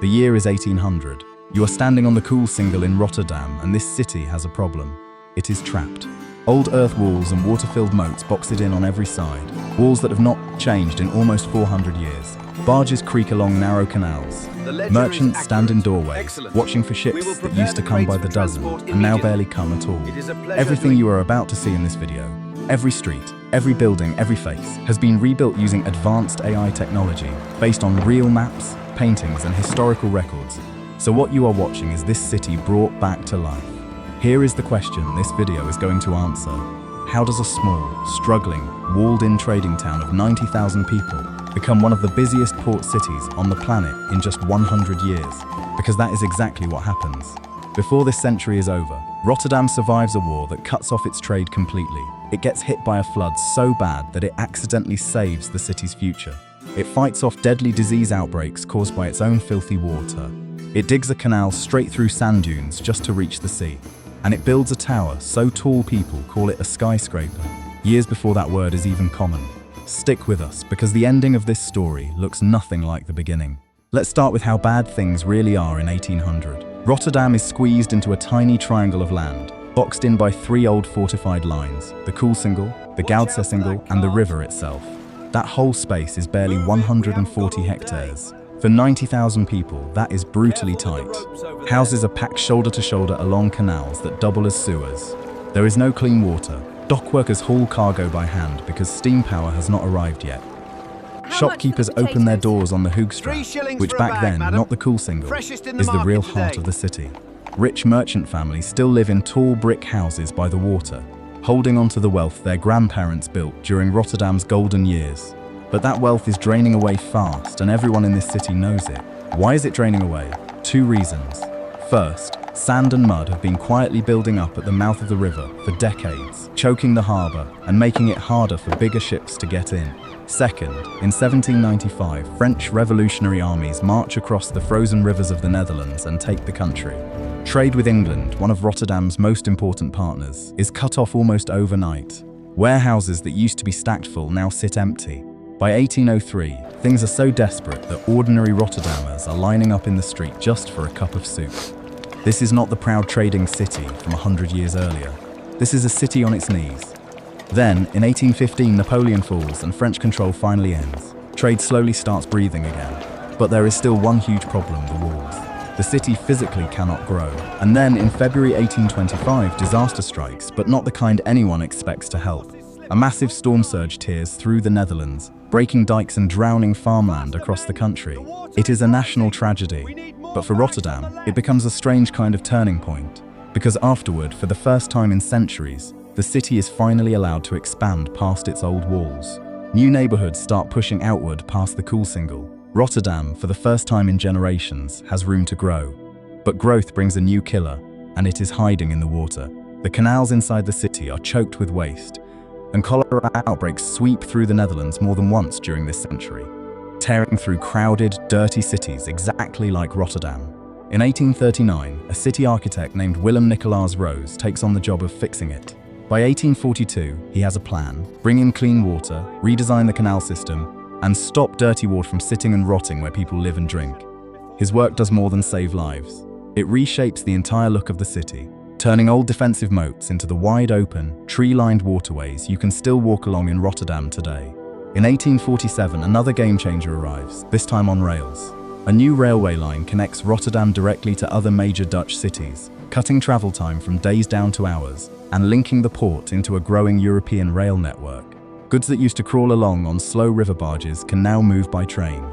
The year is 1800. You are standing on the Koolsingel in Rotterdam, and this city has a problem. It is trapped. Old earth walls and water-filled moats box it in on every side, walls that have not changed in almost 400 years. Barges creak along narrow canals. Merchants stand in doorways, watching for ships that used to come by the dozen and now barely come at all. Everything you are about to see in this video, every street, every building, every face, has been rebuilt using advanced AI technology based on real maps, paintings, and historical records. So what you are watching is this city brought back to life. Here is the question this video is going to answer. How does a small, struggling, walled-in trading town of 90,000 people become one of the busiest port cities on the planet in just 100 years? Because that is exactly what happens. Before this century is over, Rotterdam survives a war that cuts off its trade completely. It gets hit by a flood so bad that it accidentally saves the city's future. It fights off deadly disease outbreaks caused by its own filthy water. It digs a canal straight through sand dunes just to reach the sea. And it builds a tower so tall people call it a skyscraper, years before that word is even common. Stick with us, because the ending of this story looks nothing like the beginning. Let's start with how bad things really are in 1800. Rotterdam is squeezed into a tiny triangle of land, boxed in by three old fortified lines, the Koolsingel, the Goudsesingel, and the river itself. That whole space is barely 140 hectares. For 90,000 people, that is brutally tight. Houses are packed shoulder to shoulder along canals that double as sewers. There is no clean water. Dock workers haul cargo by hand because steam power has not arrived yet. Shopkeepers open their doors on the Hoogstraat, which back then, not the Koolsingel, is the real heart of the city. Rich merchant families still live in tall brick houses by the water, holding on to the wealth their grandparents built during Rotterdam's golden years. But that wealth is draining away fast, and everyone in this city knows it. Why is it draining away? Two reasons. First, sand and mud have been quietly building up at the mouth of the river for decades, choking the harbour and making it harder for bigger ships to get in. Second, in 1795, French revolutionary armies march across the frozen rivers of the Netherlands and take the country. Trade with England, one of Rotterdam's most important partners, is cut off almost overnight. Warehouses that used to be stacked full now sit empty. By 1803, things are so desperate that ordinary Rotterdammers are lining up in the street just for a cup of soup. This is not the proud trading city from 100 years earlier. This is a city on its knees. Then, in 1815, Napoleon falls and French control finally ends. Trade slowly starts breathing again. But there is still one huge problem: the walls. The city physically cannot grow. And then, in February 1825, disaster strikes, but not the kind anyone expects to help. A massive storm surge tears through the Netherlands, breaking dikes and drowning farmland across the country. It is a national tragedy. But for Rotterdam, it becomes a strange kind of turning point. Because afterward, for the first time in centuries, the city is finally allowed to expand past its old walls. New neighborhoods start pushing outward past the Koolsingel. Rotterdam, for the first time in generations, has room to grow. But growth brings a new killer, and it is hiding in the water. The canals inside the city are choked with waste, and cholera outbreaks sweep through the Netherlands more than once during this century, tearing through crowded, dirty cities exactly like Rotterdam. In 1839, a city architect named Willem Nicolaas Rose takes on the job of fixing it. By 1842, he has a plan: bring in clean water, redesign the canal system, and stop dirty water from sitting and rotting where people live and drink. His work does more than save lives. It reshapes the entire look of the city, turning old defensive moats into the wide-open, tree-lined waterways you can still walk along in Rotterdam today. In 1847, another game-changer arrives, this time on rails. A new railway line connects Rotterdam directly to other major Dutch cities, cutting travel time from days down to hours, and linking the port into a growing European rail network. Goods that used to crawl along on slow river barges can now move by train.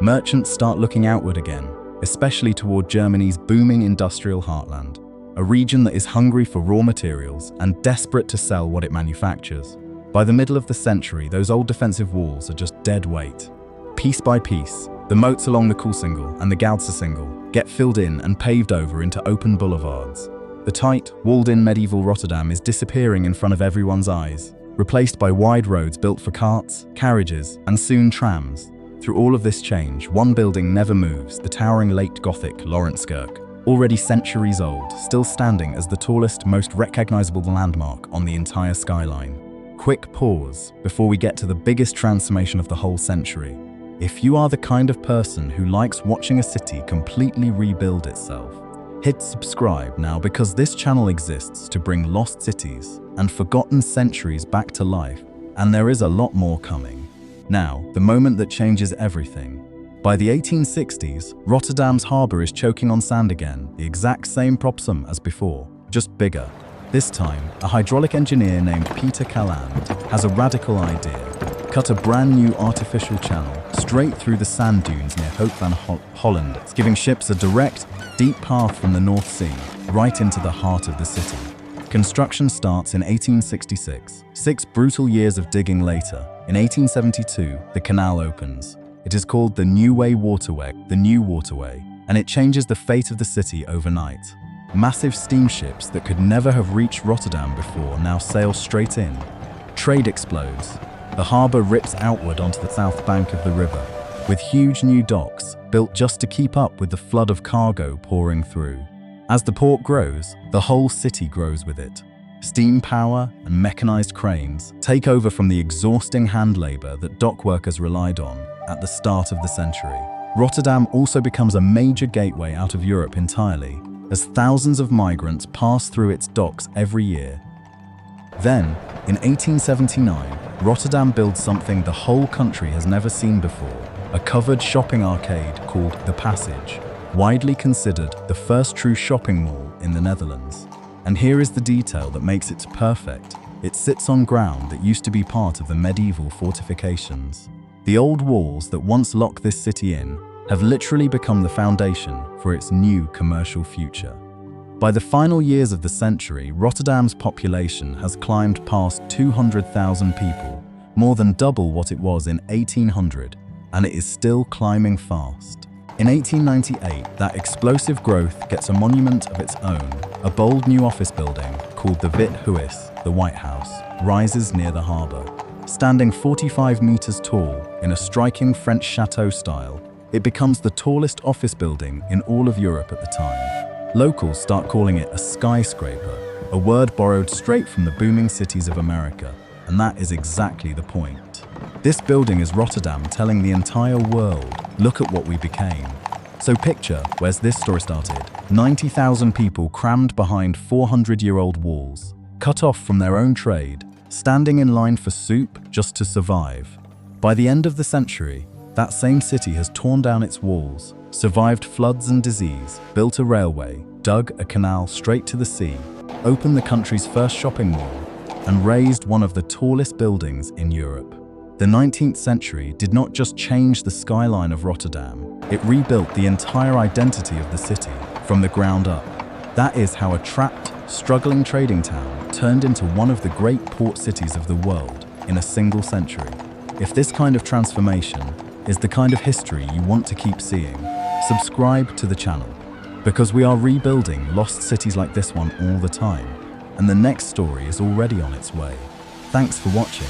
Merchants start looking outward again, especially toward Germany's booming industrial heartland, a region that is hungry for raw materials and desperate to sell what it manufactures. By the middle of the century, those old defensive walls are just dead weight. Piece by piece, the moats along the Koolsingel and the Goudsesingel get filled in and paved over into open boulevards. The tight, walled-in medieval Rotterdam is disappearing in front of everyone's eyes, replaced by wide roads built for carts, carriages, and soon trams. Through all of this change, one building never moves: the towering late Gothic Laurenskerk, already centuries old, still standing as the tallest, most recognizable landmark on the entire skyline. Quick pause before we get to the biggest transformation of the whole century. If you are the kind of person who likes watching a city completely rebuild itself, hit subscribe now, because this channel exists to bring lost cities and forgotten centuries back to life, and there is a lot more coming. Now, the moment that changes everything. By the 1860s, Rotterdam's harbour is choking on sand again, the exact same problem as before, just bigger. This time, a hydraulic engineer named Peter Caland has a radical idea. Cut a brand new artificial channel straight through the sand dunes near Hoek van Holland, giving ships a direct, deep path from the North Sea right into the heart of the city. Construction starts in 1866. 6 brutal years of digging later, in 1872, the canal opens. It is called the Nieuwe Waterweg, and it changes the fate of the city overnight. Massive steamships that could never have reached Rotterdam before now sail straight in. Trade explodes. The harbour rips outward onto the south bank of the river, with huge new docks built just to keep up with the flood of cargo pouring through. As the port grows, the whole city grows with it. Steam power and mechanized cranes take over from the exhausting hand labor that dock workers relied on at the start of the century. Rotterdam also becomes a major gateway out of Europe entirely, as thousands of migrants pass through its docks every year. Then, in 1879, Rotterdam builds something the whole country has never seen before, a covered shopping arcade called The Passage, widely considered the first true shopping mall in the Netherlands. And here is the detail that makes it perfect. It sits on ground that used to be part of the medieval fortifications. The old walls that once locked this city in have literally become the foundation for its new commercial future. By the final years of the century, Rotterdam's population has climbed past 200,000 people, more than double what it was in 1800, and it is still climbing fast. In 1898, that explosive growth gets a monument of its own. A bold new office building, called the Witte Huis, the White House, rises near the harbour. Standing 45 meters tall in a striking French chateau style, it becomes the tallest office building in all of Europe at the time. Locals start calling it a skyscraper, a word borrowed straight from the booming cities of America, and that is exactly the point. This building is Rotterdam telling the entire world, look at what we became. So picture, where's this story started? 90,000 people crammed behind 400-year-old walls, cut off from their own trade, standing in line for soup just to survive. By the end of the century, that same city has torn down its walls, survived floods and disease, built a railway, dug a canal straight to the sea, opened the country's first shopping mall, and raised one of the tallest buildings in Europe. The 19th century did not just change the skyline of Rotterdam, it rebuilt the entire identity of the city from the ground up. That is how a trapped, struggling trading town turned into one of the great port cities of the world in a single century. If this kind of transformation is the kind of history you want to keep seeing, subscribe to the channel, because we are rebuilding lost cities like this one all the time, and the next story is already on its way. Thanks for watching.